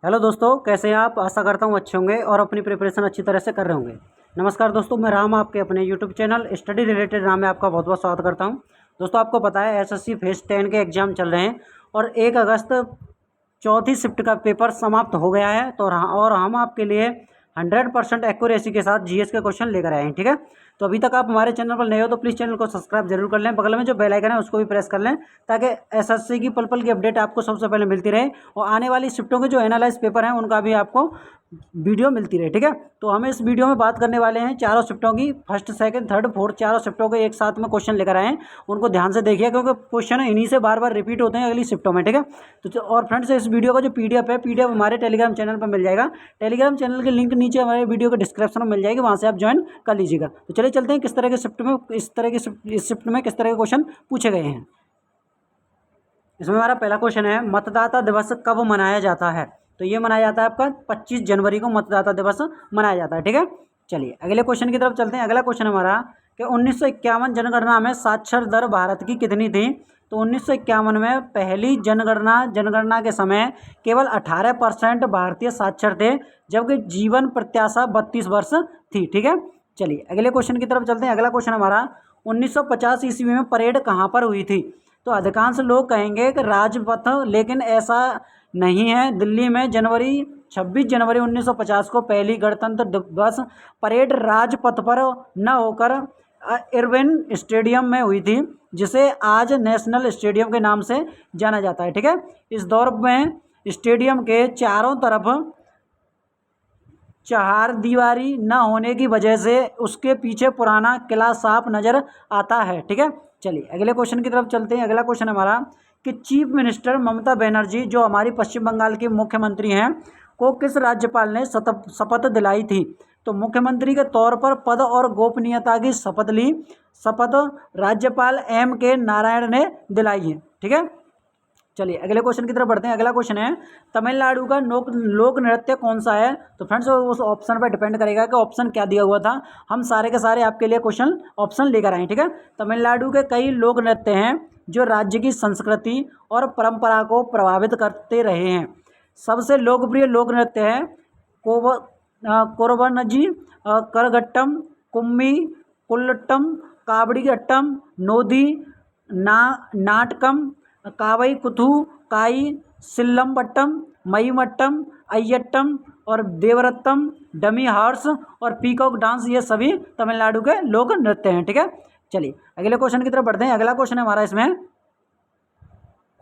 Hello दोस्तों, कैसे हैं आप। आशा करता हूँ अच्छे होंगे और अपनी प्रिपरेशन अच्छी तरह से कर रहे होंगे। नमस्कार दोस्तों, मैं राम आपके अपने YouTube channel study related Ram में आपका बहुत बहुत स्वागत करता हूँ। दोस्तों, आपको पता है एसएससी फेज 10 के एग्ज़ाम चल रहे हैं और 1 अगस्त चौथी शिफ्ट का पेपर समाप्त हो गया है। तो और हम आपके लिए 100% एक्यूरेसी के साथ जीएस के क्वेश्चन लेकर आए हैं। ठीक है, तो अभी तक आप हमारे चैनल पर नए हो तो प्लीज़ चैनल को सब्सक्राइब जरूर कर लें। बगल में जो बेल आइकन है उसको भी प्रेस कर लें ताकि एसएससी की पल पल की अपडेट आपको सबसे पहले मिलती रहे और आने वाली शिफ्टों के जो एनालाइज पेपर हैं उनका भी आपको वीडियो मिलती रहे। ठीक है, तो हम इस वीडियो में बात करने वाले हैं चारों शिफ्टों की, फर्स्ट सेकंड थर्ड फोर्थ चारों शिफ्टों के एक साथ में क्वेश्चन लेकर आए हैं। उनको ध्यान से देखिए क्योंकि क्वेश्चन इन्हीं से बार बार रिपीट होते हैं अगली शिफ्टों में। ठीक है, तो और फ्रेंड्स, इस वीडियो का जो पीडीएफ है, पीडीएफ हमारे टेलीग्राम चैनल पर मिल जाएगा। टेलीग्राम चैनल की लिंक नीचे हमारे वीडियो के डिस्क्रिप्शन में मिल जाएगी, वहाँ से आप ज्वाइन कर लीजिएगा। तो चलिए चलते हैं किस तरह के शिफ्ट में, इस शिफ्ट में किस तरह के क्वेश्चन पूछे गए हैं। इसमें हमारा पहला क्वेश्चन है, मतदाता दिवस कब मनाया जाता है। तो ये मनाया जाता है आपका 25 जनवरी को मतदाता दिवस मनाया जाता है। ठीक है, चलिए अगले क्वेश्चन की तरफ चलते हैं। अगला क्वेश्चन हमारा कि 1951 जनगणना में साक्षर दर भारत की कितनी थी। तो 1951 में पहली जनगणना के समय केवल 18% भारतीय साक्षर थे, जबकि जीवन प्रत्याशा 32 वर्ष थी। ठीक है, चलिए अगले क्वेश्चन की तरफ चलते हैं। अगला क्वेश्चन हमारा 1950 ईस्वी में परेड कहाँ पर हुई थी। तो अधिकांश लोग कहेंगे कि राजपथ, लेकिन ऐसा नहीं है। दिल्ली में 26 जनवरी 1950 को पहली गणतंत्र दिवस परेड राजपथ पर न होकर इरविन स्टेडियम में हुई थी, जिसे आज नेशनल स्टेडियम के नाम से जाना जाता है। ठीक है, इस दौर में स्टेडियम के चारों तरफ चार दीवारी न होने की वजह से उसके पीछे पुराना किला साफ नजर आता है। ठीक है, चलिए अगले क्वेश्चन की तरफ चलते हैं। अगला क्वेश्चन हमारा कि चीफ मिनिस्टर ममता बनर्जी, जो हमारी पश्चिम बंगाल की मुख्यमंत्री हैं, को किस राज्यपाल ने शपथ दिलाई थी। तो मुख्यमंत्री के तौर पर पद और गोपनीयता की शपथ राज्यपाल M.K. नारायण ने दिलाई है। ठीक है, चलिए अगले क्वेश्चन की तरफ बढ़ते हैं। अगला क्वेश्चन है, तमिलनाडु का लोक नृत्य कौन सा है। तो फ्रेंड्स, उस ऑप्शन पर डिपेंड करेगा कि ऑप्शन क्या दिया हुआ था। हम सारे के सारे आपके लिए क्वेश्चन ऑप्शन लेकर आए। ठीक है, तमिलनाडु के कई लोक नृत्य हैं जो राज्य की संस्कृति और परंपरा को प्रभावित करते रहे हैं। सबसे लोकप्रिय लोक नृत्य है कोरबनजी, करगट्टम, कुम्मी, कुल्लट्टम, काबड़ी अट्टम, नोदी, नाटकम, कावई कुथु, काई, सिल्लमपट्टम, मयीमट्टम, अय्यट्टम और देवरत्तम, डमी हॉर्स और पीकॉक डांस, ये सभी तमिलनाडु के लोक नृत्य हैं। ठीक है, चलिए अगले क्वेश्चन की तरफ बढ़ते हैं। अगला क्वेश्चन है हमारा, इसमें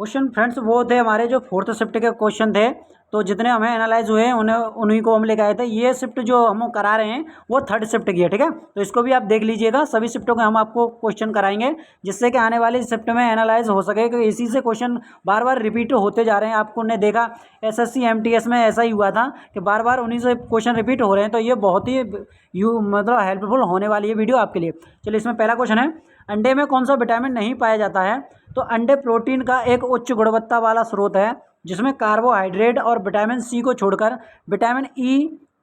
क्वेश्चन फ्रेंड्स वो थे हमारे जो फोर्थ शिफ्ट के क्वेश्चन थे। तो जितने हमें एनालाइज हुए उन्हीं को हम लेकर आए थे। ये शिफ्ट जो हम करा रहे हैं वो थर्ड शिफ्ट की है। ठीक है, तो इसको भी आप देख लीजिएगा। सभी शिफ्टों के हम आपको क्वेश्चन कराएंगे जिससे कि आने वाली शिफ्ट में एनालाइज हो सके, क्योंकि इसी से क्वेश्चन बार बार रिपीट होते जा रहे हैं। आपको ने देखा SSC MTS में ऐसा ही हुआ था कि बार बार उन्हीं से क्वेश्चन रिपीट हो रहे हैं। तो ये बहुत ही मतलब हेल्पफुल होने वाली है वीडियो आपके लिए। चलिए, इसमें पहला क्वेश्चन है, अंडे में कौन सा विटामिन नहीं पाया जाता है। तो अंडे प्रोटीन का एक उच्च गुणवत्ता वाला स्रोत है जिसमें कार्बोहाइड्रेट और विटामिन C को छोड़कर विटामिन E,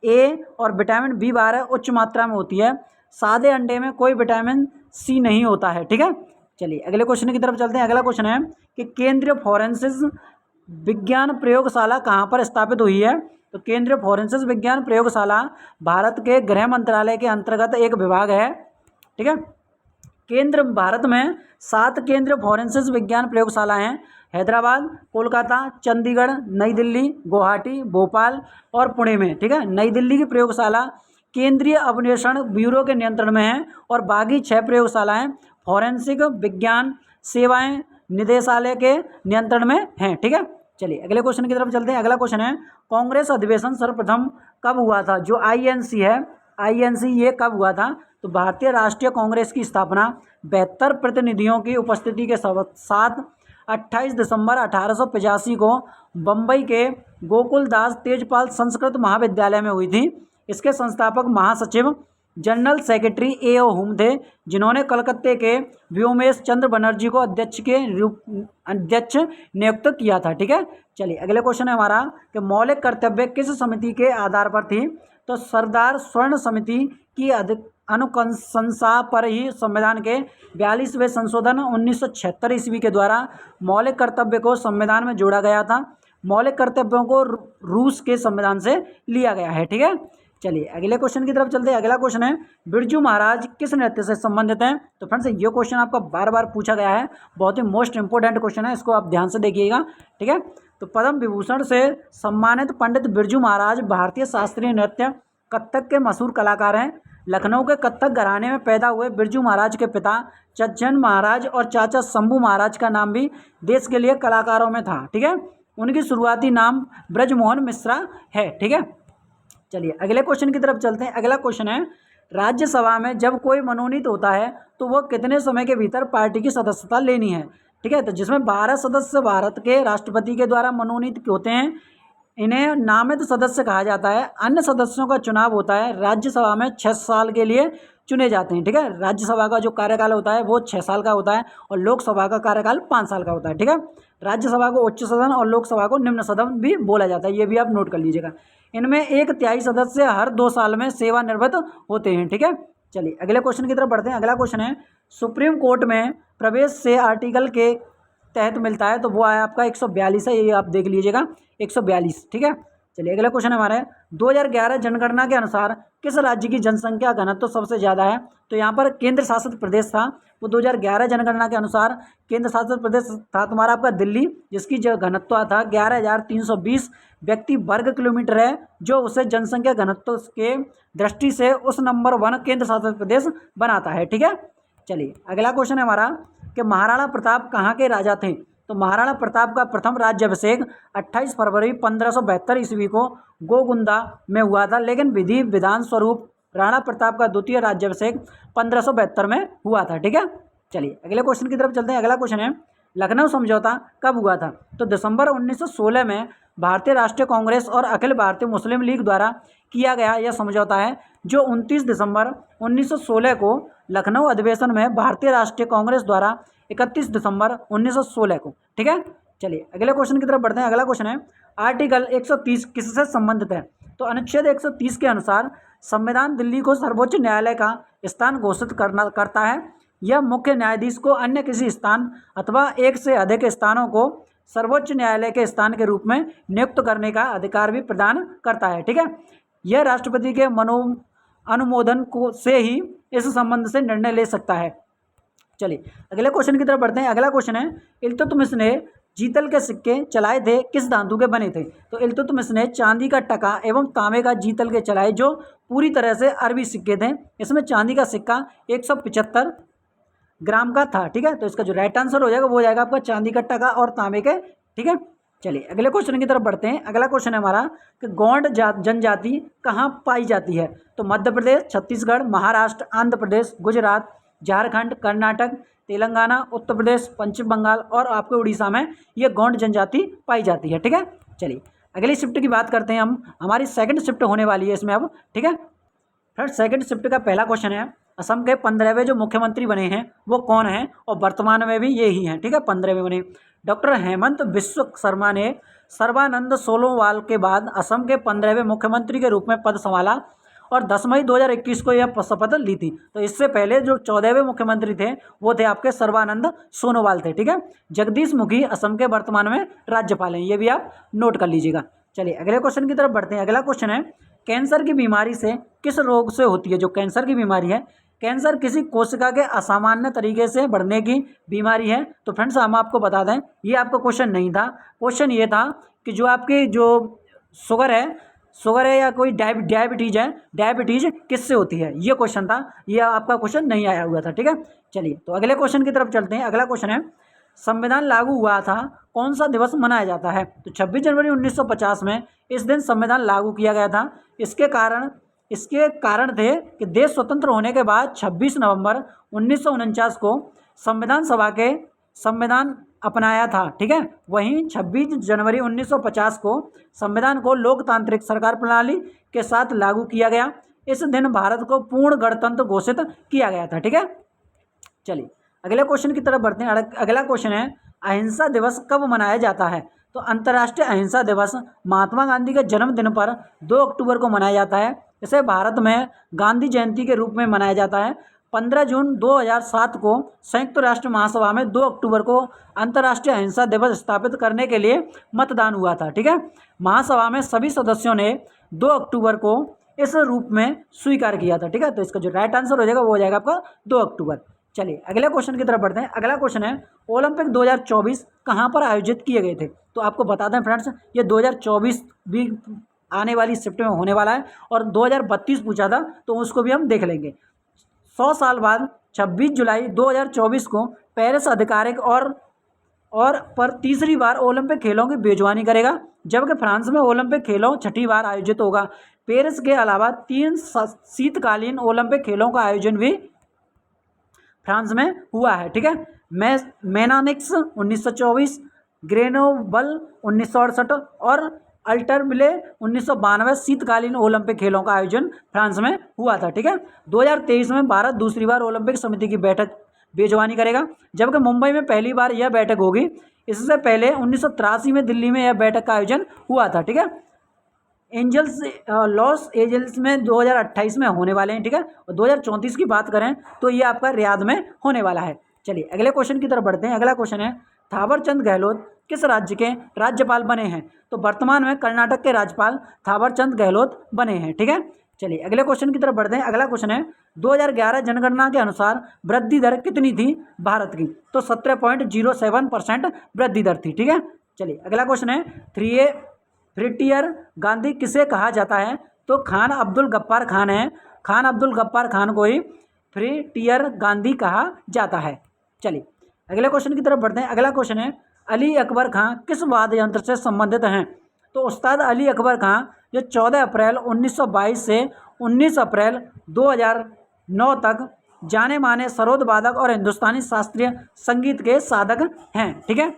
A और विटामिन B12 उच्च मात्रा में होती है। सादे अंडे में कोई विटामिन C नहीं होता है। ठीक है, चलिए अगले क्वेश्चन की तरफ चलते हैं। अगला क्वेश्चन है कि केंद्रीय फॉरेंसिक विज्ञान प्रयोगशाला कहाँ पर स्थापित हुई है। तो केंद्रीय फॉरेंसिक विज्ञान प्रयोगशाला भारत के गृह मंत्रालय के अंतर्गत एक विभाग है। ठीक है, भारत में 7 केंद्रीय फॉरेंसिक विज्ञान प्रयोगशाला हैं। हैदराबाद, कोलकाता, चंडीगढ़, नई दिल्ली, गुवाहाटी, भोपाल और पुणे में। ठीक है, नई दिल्ली की प्रयोगशाला केंद्रीय अन्वेषण ब्यूरो के नियंत्रण में है और बाकी 6 प्रयोगशालाएं फॉरेंसिक विज्ञान सेवाएं निदेशालय के नियंत्रण में हैं। ठीक है, चलिए अगले क्वेश्चन की तरफ चलते हैं। अगला क्वेश्चन है, कांग्रेस अधिवेशन सर्वप्रथम कब हुआ था। जो INC है, INC ये कब हुआ था। तो भारतीय राष्ट्रीय कांग्रेस की स्थापना 72 प्रतिनिधियों की उपस्थिति के साथ 28 दिसंबर 1885 को बम्बई के गोकुलदास तेजपाल संस्कृत महाविद्यालय में हुई थी। इसके संस्थापक महासचिव जनरल सेक्रेटरी A.O. हुम थे, जिन्होंने कलकत्ते के व्योमेश चंद्र बनर्जी को अध्यक्ष नियुक्त किया था। ठीक है, चलिए अगले क्वेश्चन है हमारा कि मौलिक कर्तव्य किस समिति के आधार पर थी। तो सरदार स्वर्ण समिति की अनुकंसा पर ही संविधान के 42वें संशोधन 1976 ईस्वी के द्वारा मौलिक कर्तव्य को संविधान में जोड़ा गया था। मौलिक कर्तव्यों को रूस के संविधान से लिया गया है। ठीक है, चलिए अगले क्वेश्चन की तरफ चलते हैं। अगला क्वेश्चन है बिरजू महाराज किस नृत्य से संबंधित हैं? तो फ्रेंड्स ये क्वेश्चन आपका बार बार पूछा गया है, बहुत ही मोस्ट इंपोर्टेंट क्वेश्चन है, इसको आप ध्यान से देखिएगा। ठीक है, तो पद्म विभूषण से सम्मानित पंडित बिरजू महाराज भारतीय शास्त्रीय नृत्य कथक के मशहूर कलाकार हैं। लखनऊ के कथक घराने में पैदा हुए बिरजू महाराज के पिता चज्जन महाराज और चाचा शंभू महाराज का नाम भी देश के लिए कलाकारों में था। ठीक है, उनकी शुरुआती नाम ब्रजमोहन मिश्रा है। ठीक है, चलिए अगले क्वेश्चन की तरफ चलते हैं। अगला क्वेश्चन है राज्यसभा में जब कोई मनोनीत होता है तो वह कितने समय के भीतर पार्टी की सदस्यता लेनी है? ठीक है, तो जिसमें 12 सदस्य भारत के राष्ट्रपति के द्वारा मनोनीत होते हैं, इन्हें नामित सदस्य कहा जाता है। अन्य सदस्यों का चुनाव होता है राज्यसभा में 6 साल के लिए चुने जाते हैं। ठीक है, राज्यसभा का जो कार्यकाल होता है वो 6 साल का होता है और लोकसभा का कार्यकाल 5 साल का होता है। ठीक है, राज्यसभा को उच्च सदन और लोकसभा को निम्न सदन भी बोला जाता है, ये भी आप नोट कर लीजिएगा। इनमें 1/3 सदस्य हर 2 साल में सेवानिवृत्त होते हैं। ठीक है, चलिए अगले क्वेश्चन की तरफ बढ़ते हैं। अगला क्वेश्चन है सुप्रीम कोर्ट में प्रवेश से आर्टिकल के तहत मिलता है, तो वो है आपका 142 है, ये आप देख लीजिएगा 142। ठीक है, चलिए अगला क्वेश्चन हमारा है 2011 जनगणना के अनुसार किस राज्य की जनसंख्या घनत्व तो सबसे ज़्यादा है? तो यहाँ पर केंद्र शासित प्रदेश था, वो 2011 जनगणना के अनुसार केंद्र शासित प्रदेश था तुम्हारा आपका दिल्ली, जिसकी जो घनत्व था 11,320 व्यक्ति वर्ग किलोमीटर है, जो उसे जनसंख्या घनत्व के दृष्टि से उस नंबर 1 केंद्र शासित प्रदेश बनाता है। ठीक है, चलिए अगला क्वेश्चन है हमारा कि महाराणा प्रताप कहाँ के राजा थे? तो महाराणा प्रताप का प्रथम राज्याभिषेक 28 फरवरी 1572 ईस्वी को गोगुंदा में हुआ था, लेकिन विधि विधान स्वरूप राणा प्रताप का द्वितीय राज्याभिषेक 1572 में हुआ था। ठीक है, चलिए अगले क्वेश्चन की तरफ चलते हैं। अगला क्वेश्चन है लखनऊ समझौता कब हुआ था? तो दिसंबर 1916 में भारतीय राष्ट्रीय कांग्रेस और अखिल भारतीय मुस्लिम लीग द्वारा किया गया यह समझौता है, जो 29 दिसंबर 1916 को लखनऊ अधिवेशन में भारतीय राष्ट्रीय कांग्रेस द्वारा 31 दिसंबर 1916 को। ठीक है, चलिए अगले क्वेश्चन की तरफ बढ़ते हैं। अगला क्वेश्चन है आर्टिकल 130 किससे संबंधित है? तो अनुच्छेद 130 के अनुसार संविधान दिल्ली को सर्वोच्च न्यायालय का स्थान घोषित करता है। यह मुख्य न्यायाधीश को अन्य किसी स्थान अथवा एक से अधिक स्थानों को सर्वोच्च न्यायालय के स्थान के रूप में नियुक्त करने का अधिकार भी प्रदान करता है। ठीक है, यह राष्ट्रपति के अनुमोदन को से ही इस संबंध से निर्णय ले सकता है। चलिए अगले क्वेश्चन की तरफ बढ़ते हैं। अगला क्वेश्चन है इल्तुतमिश ने जीतल के सिक्के चलाए थे किस धातु के बने थे? तो इल्तुतमिश ने चांदी का टका एवं तांबे का जीतल के चलाए, जो पूरी तरह से अरबी सिक्के थे। इसमें चांदी का सिक्का 175 ग्राम का था। ठीक है, तो इसका जो राइट आंसर हो जाएगा वो हो जाएगा आपका चांदी का टका और तांबे के। ठीक है, चलिए अगले क्वेश्चन की तरफ बढ़ते हैं। अगला क्वेश्चन है हमारा कि गौंड जनजाति कहाँ पाई जाती है? तो मध्य प्रदेश, छत्तीसगढ़, महाराष्ट्र, आंध्र प्रदेश, गुजरात, झारखंड, कर्नाटक, तेलंगाना, उत्तर प्रदेश, पश्चिम बंगाल और आपके उड़ीसा में ये गौंड जनजाति पाई जाती है। ठीक है, चलिए अगली शिफ्ट की बात करते हैं हम। हमारी सेकंड शिफ्ट होने वाली है इसमें अब। ठीक है, फ्रेंड सेकंड शिफ्ट का पहला क्वेश्चन है असम के 15वें जो मुख्यमंत्री बने हैं वो कौन हैं? और वर्तमान में भी ये ही हैं। ठीक है, 15वें बने डॉक्टर हेमंत बिस्व शर्मा ने सर्बानंद सोनोवाल के बाद असम के 15वें मुख्यमंत्री के रूप में पद संभाला और 10 मई 2021 को यह शपथ ली थी। तो इससे पहले जो 14वें मुख्यमंत्री थे वो थे आपके सर्बानंद सोनोवाल थे। ठीक है, जगदीश मुखी असम के वर्तमान में राज्यपाल हैं, ये भी आप नोट कर लीजिएगा। चलिए अगले क्वेश्चन की तरफ बढ़ते हैं। अगला क्वेश्चन है कैंसर की बीमारी से किस रोग से होती है? जो कैंसर की बीमारी है, कैंसर किसी कोशिका के असामान्य तरीके से बढ़ने की बीमारी है। तो फ्रेंड्स हम आपको बता दें ये आपका क्वेश्चन नहीं था, क्वेश्चन ये था कि जो आपकी जो शुगर है या कोई डायबिटीज़ है, डायबिटीज़ किससे होती है, ये क्वेश्चन था। ये आपका क्वेश्चन नहीं आया हुआ था। ठीक है, चलिए तो अगले क्वेश्चन की तरफ चलते हैं। अगला क्वेश्चन है संविधान लागू हुआ था कौन सा दिवस मनाया जाता है? तो 26 जनवरी 1950 में इस दिन संविधान लागू किया गया था। इसके कारण थे कि देश स्वतंत्र होने के बाद 26 नवंबर 1949 को संविधान सभा के संविधान अपनाया था। ठीक है, वहीं 26 जनवरी 1950 को संविधान को लोकतांत्रिक सरकार प्रणाली के साथ लागू किया गया। इस दिन भारत को पूर्ण गणतंत्र घोषित किया गया था। ठीक है, चलिए अगले क्वेश्चन की तरफ बढ़ते हैं। अगला क्वेश्चन है अहिंसा दिवस कब मनाया जाता है? तो अंतर्राष्ट्रीय अहिंसा दिवस महात्मा गांधी के जन्मदिन पर 2 अक्टूबर को मनाया जाता है। इसे भारत में गांधी जयंती के रूप में मनाया जाता है। 15 जून 2007 को संयुक्त राष्ट्र महासभा में 2 अक्टूबर को अंतर्राष्ट्रीय अहिंसा दिवस स्थापित करने के लिए मतदान हुआ था। ठीक है, महासभा में सभी सदस्यों ने 2 अक्टूबर को इस रूप में स्वीकार किया था। ठीक है, तो इसका जो राइट आंसर हो जाएगा वो हो जाएगा आपका 2 अक्टूबर। चलिए अगले क्वेश्चन की तरफ बढ़ते हैं। अगला क्वेश्चन है ओलंपिक 2024 कहाँ पर आयोजित किए गए थे? तो आपको बता दें फ्रेंड्स, ये 2024 भी आने वाली शिफ्ट में होने वाला है और 2032 पूछा था तो उसको भी हम देख लेंगे। 100 साल बाद 26 जुलाई 2024 को पेरिस आधिकारिक और पर तीसरी बार ओलंपिक खेलों की मेजबानी करेगा, जबकि फ्रांस में ओलंपिक खेलों छठी बार आयोजित होगा। पेरिस के अलावा 3 शीतकालीन ओलंपिक खेलों का आयोजन भी फ्रांस में हुआ है। ठीक है, मेनानिक्स 1924, ग्रेनोबल 1968 और अल्टरविले 1992 शीतकालीन ओलंपिक खेलों का आयोजन फ्रांस में हुआ था। ठीक है, 2023 में भारत दूसरी बार ओलंपिक समिति की बैठक मेजबानी करेगा, जबकि मुंबई में पहली बार यह बैठक होगी। इससे पहले 1983 में दिल्ली में यह बैठक का आयोजन हुआ था। ठीक है, लॉस एंजल्स में 2028 में होने वाले हैं। ठीक है, और 2034 की बात करें तो ये आपका रियाद में होने वाला है। चलिए अगले क्वेश्चन की तरफ बढ़ते हैं। अगला क्वेश्चन है थावरचंद गहलोत किस राज्य के राज्यपाल बने हैं? तो वर्तमान में कर्नाटक के राज्यपाल थावरचंद गहलोत बने हैं। ठीक है, चलिए अगले क्वेश्चन की तरफ बढ़ते हैं। अगला क्वेश्चन है 2011 जनगणना के अनुसार वृद्धि दर कितनी थी भारत की? तो 17.07% वृद्धि दर थी। ठीक है, चलिए अगला क्वेश्चन है थ्री टियर गांधी किसे कहा जाता है? तो खान अब्दुल गफ्फार खान है। खान अब्दुल गफ्फार खान को ही थ्री टियर गांधी कहा जाता है। चलिए अगले क्वेश्चन की तरफ बढ़ते हैं। अगला क्वेश्चन है अली अकबर खां किस वाद्य यंत्र से संबंधित हैं? तो उस्ताद अली अकबर खां जो 14 अप्रैल 1922 से 19 अप्रैल 2009 तक जाने माने सरोद वादक और हिंदुस्तानी शास्त्रीय संगीत के साधक हैं। ठीक है,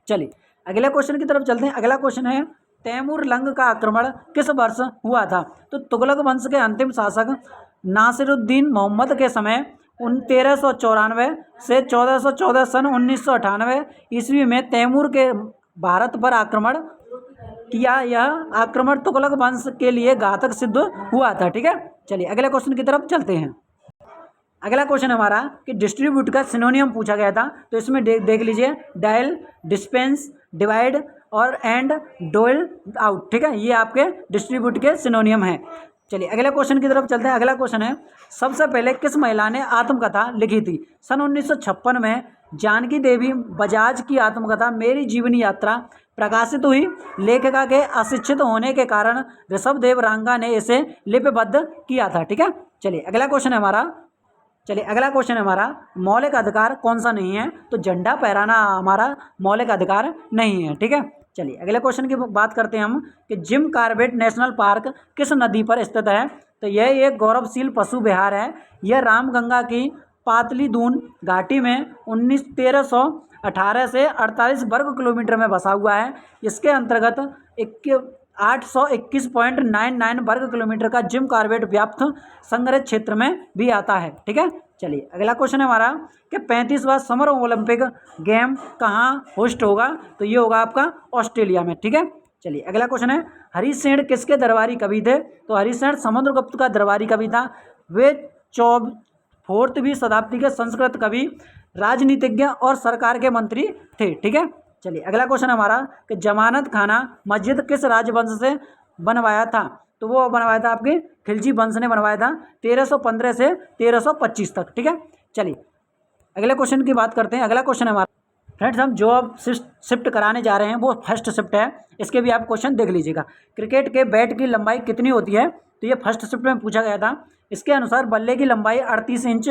चलिए अगले क्वेश्चन की तरफ चलते हैं। अगला क्वेश्चन है तैमूर लंग का आक्रमण किस वर्ष हुआ था? तो तुगलक वंश के अंतिम शासक नासिरुद्दीन मोहम्मद के समय 1394 से 1414 सन 1998 ईस्वी में तैमूर के भारत पर आक्रमण किया। यह आक्रमण तुगलक वंश के लिए घातक सिद्ध हुआ था। ठीक है, चलिए अगले क्वेश्चन की तरफ चलते हैं। अगला क्वेश्चन हमारा कि डिस्ट्रीब्यूट का सिनोनियम पूछा गया था, तो इसमें देख लीजिए डायल, डिस्पेंस, डिवाइड और एंड, डोल आउट। ठीक है, ये आपके डिस्ट्रीब्यूट के सिनोनियम हैं। चलिए अगले क्वेश्चन की तरफ चलते हैं। अगला क्वेश्चन है सबसे पहले किस महिला ने आत्मकथा लिखी थी? सन 1956 में जानकी देवी बजाज की आत्मकथा मेरी जीवनी यात्रा प्रकाशित हुई। लेखिका के अशिक्षित होने के कारण ऋषभदेव रांगा ने इसे लिपिबद्ध किया था। ठीक है, चलिए अगला क्वेश्चन है हमारा मौलिक अधिकार कौन सा नहीं है? तो झंडा फहराना हमारा मौलिक अधिकार नहीं है। ठीक है, चलिए अगले क्वेश्चन की बात करते हैं हम कि जिम कॉर्बेट नेशनल पार्क किस नदी पर स्थित है? तो यह एक गौरवशील पशु विहार है। यह रामगंगा की पातली दून घाटी में 1318 से 48 वर्ग किलोमीटर में बसा हुआ है। इसके अंतर्गत 821.99 वर्ग किलोमीटर का जिम कॉर्बेट व्याप्त संग्रहित क्षेत्र में भी आता है। ठीक है, चलिए अगला क्वेश्चन है हमारा कि 35वां समर ओलंपिक गेम कहाँ होस्ट होगा? तो ये होगा आपका ऑस्ट्रेलिया में। ठीक है, चलिए अगला क्वेश्चन है हरिसेन किसके दरबारी कवि थे? तो हरिसेन समुद्रगुप्त का दरबारी कवि था। वे 4वीं शताब्दी के संस्कृत कवि, राजनीतिज्ञ और सरकार के मंत्री थे। ठीक है, चलिए अगला क्वेश्चन हमारा कि जमानत खाना मस्जिद किस राजवंश से बनवाया था? तो वो बनवाया था आपके खिलजी वंश ने बनवाया था 1315 से 1325 तक। ठीक है, चलिए अगले क्वेश्चन की बात करते हैं। अगला क्वेश्चन हमारा फ्रेंड्स हम जो अब शिफ्ट कराने जा रहे हैं वो फर्स्ट शिफ्ट है। इसके भी आप क्वेश्चन देख लीजिएगा। क्रिकेट के बैट की लंबाई कितनी होती है? तो ये फर्स्ट शिफ्ट में पूछा गया था। इसके अनुसार बल्ले की लंबाई 38 इंच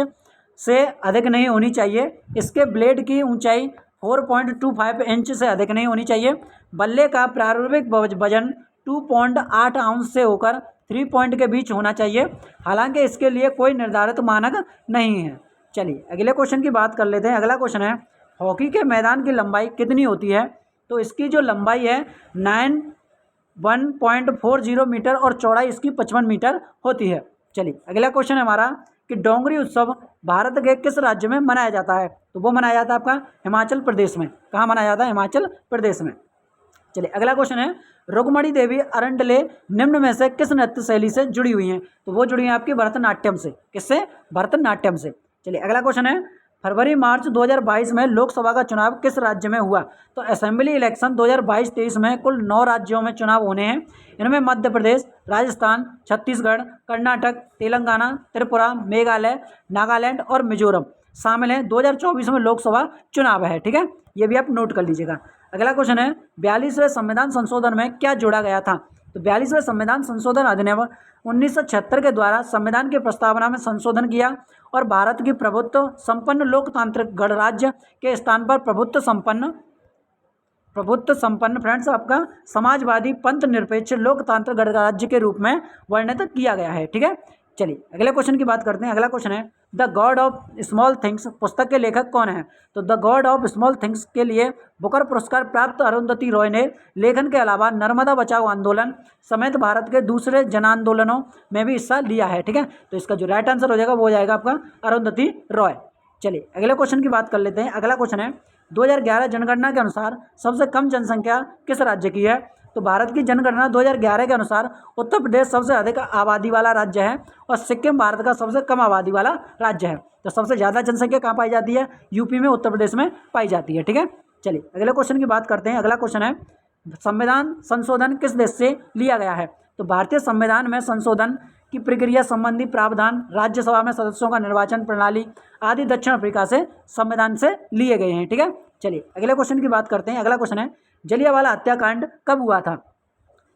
से अधिक नहीं होनी चाहिए। इसके ब्लेड की ऊंचाई 4.25 इंच से अधिक नहीं होनी चाहिए। बल्ले का प्रारंभिक वजन 2.8 आउंस से होकर 3 पॉइंट के बीच होना चाहिए। हालांकि इसके लिए कोई निर्धारित मानक नहीं है। चलिए अगले क्वेश्चन की बात कर लेते हैं। अगला क्वेश्चन है हॉकी के मैदान की लंबाई कितनी होती है? तो इसकी जो लंबाई है 1.40 मीटर और चौड़ाई इसकी 55 मीटर होती है। चलिए अगला क्वेश्चन है हमारा कि डोंगरी उत्सव भारत के किस राज्य में मनाया जाता है? तो वो मनाया जाता है आपका हिमाचल प्रदेश में। कहाँ मनाया जाता है? हिमाचल प्रदेश में। चलिए अगला क्वेश्चन है रुक्मणी देवी अरंडले निम्न में से किस नृत्य शैली से जुड़ी हुई हैं? तो वो जुड़ी हुई हैं आपकी भरतनाट्यम से। किससे? भरतनाट्यम से। चलिए अगला क्वेश्चन है, फरवरी मार्च 2022 में लोकसभा का चुनाव किस राज्य में हुआ? तो असेंबली इलेक्शन 2022-23 में कुल 9 राज्यों में चुनाव होने हैं। इनमें मध्य प्रदेश, राजस्थान, छत्तीसगढ़, कर्नाटक, तेलंगाना, त्रिपुरा, मेघालय, नागालैंड और मिजोरम शामिल हैं। 2024 में लोकसभा चुनाव है। ठीक है, ये भी आप नोट कर लीजिएगा। अगला क्वेश्चन है, 42वें संविधान संशोधन में क्या जोड़ा गया था? तो 42वें संविधान संशोधन अधिनियम 1976 के द्वारा संविधान की प्रस्तावना में संशोधन किया और भारत की प्रभुत्व संपन्न लोकतांत्रिक गणराज्य के स्थान पर प्रभुत्व संपन्न फ्रेंड्स आपका समाजवादी पंथ निरपेक्ष लोकतांत्रिक गणराज्य के रूप में वर्णित किया गया है। ठीक है, चलिए अगले क्वेश्चन की बात करते हैं। अगला क्वेश्चन है, the God of small things पुस्तक के लेखक कौन है? तो the God of small things के लिए बुकर पुरस्कार प्राप्त अरुंधति रॉय ने लेखन के अलावा नर्मदा बचाओ आंदोलन समेत भारत के दूसरे जन आंदोलनों में भी हिस्सा लिया है। ठीक है, तो इसका जो राइट आंसर हो जाएगा वो हो जाएगा आपका अरुंधति रॉय। चलिए अगले क्वेश्चन की बात कर लेते हैं। अगला क्वेश्चन है, 2011 जनगणना के अनुसार सबसे कम जनसंख्या किस राज्य की है? तो भारत की जनगणना 2011 के अनुसार उत्तर प्रदेश सबसे अधिक आबादी वाला राज्य है और सिक्किम भारत का सबसे कम आबादी वाला राज्य है। तो सबसे ज़्यादा जनसंख्या कहाँ पाई जाती है? यूपी में, उत्तर प्रदेश में पाई जाती है। ठीक है, चलिए अगले क्वेश्चन की बात करते हैं। अगला क्वेश्चन है, संविधान संशोधन किस देश से लिया गया है? तो भारतीय संविधान में संशोधन की प्रक्रिया संबंधी प्रावधान, राज्यसभा में सदस्यों का निर्वाचन प्रणाली आदि दक्षिण अफ्रीका से संविधान से लिए गए हैं। ठीक है, चलिए अगले क्वेश्चन की बात करते हैं। अगला क्वेश्चन है, जलियांवाला हत्याकांड कब हुआ था?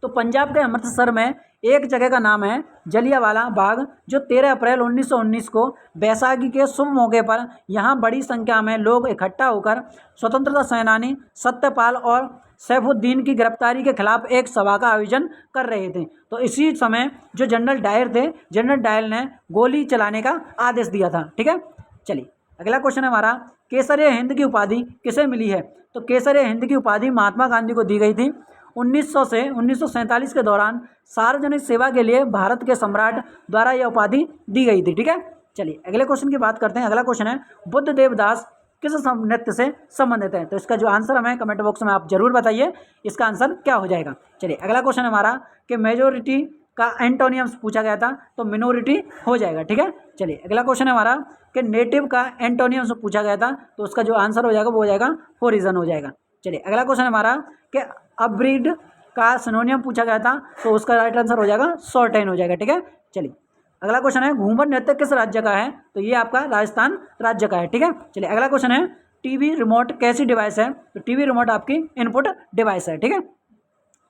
तो पंजाब के अमृतसर में एक जगह का नाम है जलियांवाला बाग, जो 13 अप्रैल 1919 को बैसाखी के शुभ मौके पर यहाँ बड़ी संख्या में लोग इकट्ठा होकर स्वतंत्रता सेनानी सत्यपाल और सैफुद्दीन की गिरफ्तारी के खिलाफ एक सभा का आयोजन कर रहे थे। तो इसी समय जो जनरल डायर थे, जनरल डायर ने गोली चलाने का आदेश दिया था। ठीक है, चलिए अगला क्वेश्चन है हमारा, केसरिया हिंद की उपाधि किसे मिली है? तो केसरिया हिंद की उपाधि महात्मा गांधी को दी गई थी। 1900 से 1947 के दौरान सार्वजनिक सेवा के लिए भारत के सम्राट द्वारा यह उपाधि दी गई थी। ठीक है, चलिए अगले क्वेश्चन की बात करते हैं। अगला क्वेश्चन है, बुद्ध देवदास किस नृत्य से संबंधित है? तो इसका जो आंसर हमें कमेंट बॉक्स में आप जरूर बताइए, इसका आंसर क्या हो जाएगा। चलिए अगला क्वेश्चन हमारा, कि मेजोरिटी का एंटोनियम्स पूछा गया था, तो मिनोरिटी हो जाएगा। ठीक है, चलिए अगला क्वेश्चन है हमारा, कि नेटिव का एंटोनियम्स पूछा गया था, तो उसका जो आंसर हो जाएगा वो हो जाएगा फोरिजन हो जाएगा। चलिए अगला क्वेश्चन हमारा, कि अब्रीड का सिनोनियम पूछा गया था, तो उसका राइट आंसर हो जाएगा शॉर्टेन हो जाएगा। ठीक है, चलिए अगला क्वेश्चन है, घूमर नृत्य किस राज्य का है? तो ये आपका राजस्थान राज्य का है। ठीक है, चलिए अगला क्वेश्चन है, टीवी रिमोट कैसी डिवाइस है? तो टीवी रिमोट आपकी इनपुट डिवाइस है। ठीक है,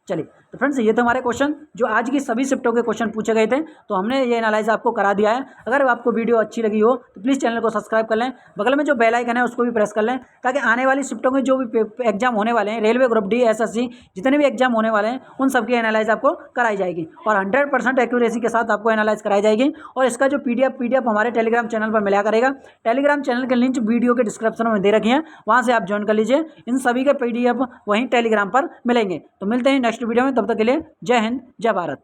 चलिए तो फ्रेंड्स ये थे हमारे क्वेश्चन जो आज की सभी शिफ्टों के क्वेश्चन पूछे गए थे, तो हमने ये एनालाइज आपको करा दिया है। अगर आपको वीडियो अच्छी लगी हो तो प्लीज़ चैनल को सब्सक्राइब कर लें, बगल में जो बेल आइकन है उसको भी प्रेस कर लें, ताकि आने वाली शिफ्टों के जो भी एग्जाम होने वाले हैं, रेलवे ग्रुप डी, SSC, जितने भी एग्जाम होने वाले हैं उन सबकी एनालाइज आपको कराई जाएगी और 100% एक्यूरेसी के साथ आपको एनालाइज कराई जाएगी। और इसका जो PDF हमारे टेलीग्राम चैनल पर मिला करेगा। टेलीग्राम चैनल के लिंक वीडियो के डिस्क्रिप्शन में दे रखी है, वहाँ से आप ज्वाइन कर लीजिए। इन सभी के PDF वहीं टेलीग्राम पर मिलेंगे। तो मिलते हैं नेक्स्ट वीडियो में, तब तक के लिए जय हिंद, जय भारत।